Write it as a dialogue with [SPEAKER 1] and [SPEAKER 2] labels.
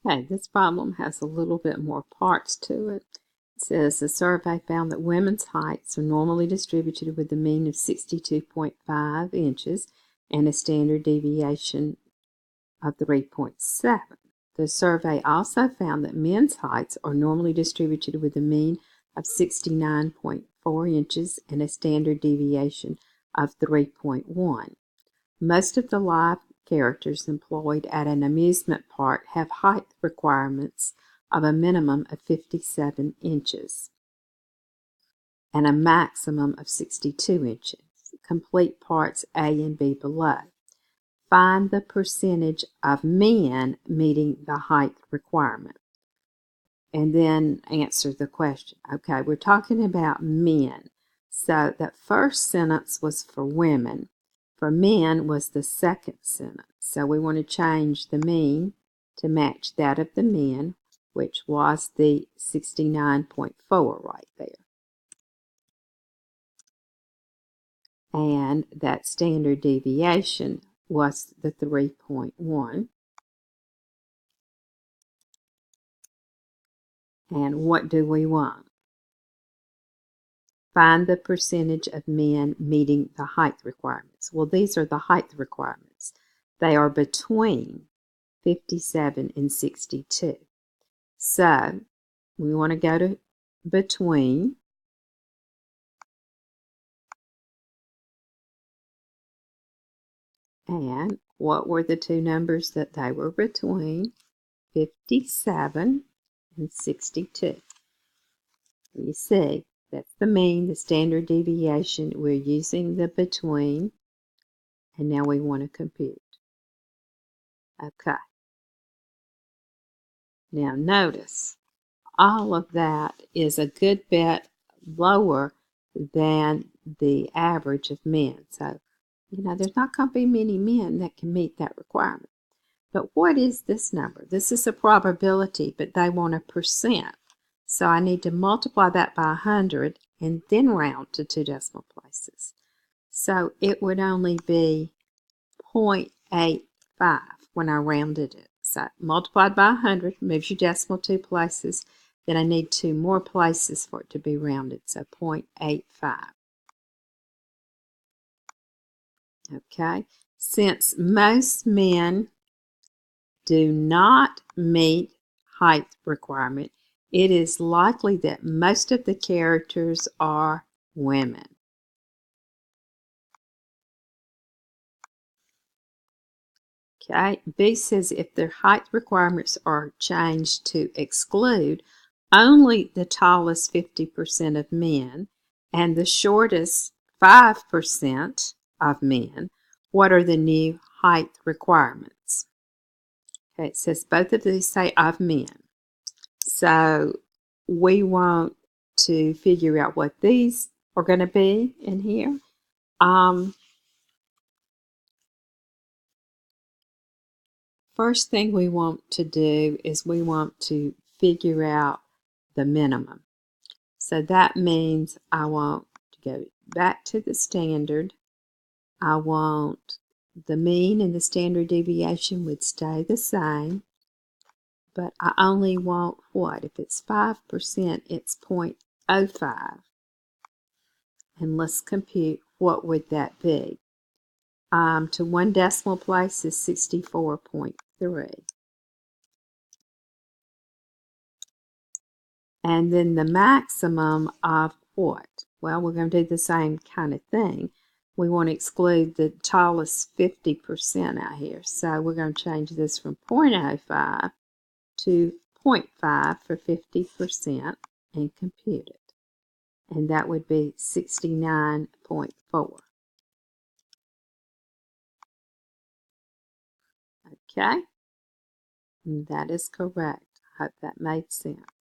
[SPEAKER 1] Okay, this problem has a little bit more parts to it. It says the survey found that women's heights are normally distributed with a mean of 62.5 inches and a standard deviation of 3.7. The survey also found that men's heights are normally distributed with a mean of 69.4 inches and a standard deviation of 3.1. Most of the live characters employed at an amusement park have height requirements of a minimum of 57 inches and a maximum of 62 inches. Complete parts A and B below. Find the percentage of men meeting the height requirement. And then answer the question. Okay, we're talking about men. So that first sentence was for women. For men was the second sentence. So we want to change the mean to match that of the men, which was the 69.4 right there. And that standard deviation was the 3.1. And what do we want? Find the percentage of men meeting the height requirements. Well, these are the height requirements. They are between 57 and 62. So we want to go to between. And what were the two numbers that they were between? 57 and 62. You see, that's the mean, the standard deviation. We're using the between, and now we want to compute. Okay. Now notice, all of that is a good bit lower than the average of men. So, there's not going to be many men that can meet that requirement. But what is this number? This is a probability, but they want a percent. So I need to multiply that by 100 and then round to 2 decimal places. So it would only be 0.85 when I rounded it. So multiplied by 100 moves your decimal 2 places. Then I need 2 more places for it to be rounded. So 0.85. Okay. Since most men do not meet height requirement, it is likely that most of the characters are women. Okay, B says if their height requirements are changed to exclude only the tallest 50% of men and the shortest 5% of men, what are the new height requirements? Okay, it says both of these say of men. So we want to figure out what these are going to be in here. First thing we want to do is we want to figure out the minimum. So that means I want to go back to the standard. I want the mean and the standard deviation would stay the same. But I only want what? If it's 5%, it's 0.05. And let's compute what would that be. To 1 decimal place is 64.3. And then the maximum of what? Well, we're going to do the same kind of thing. We want to exclude the tallest 50% out here. So we're going to change this from 0.05 to 0.5 for 50% and compute it. And that would be 69.4. Okay? And that is correct. I hope that made sense.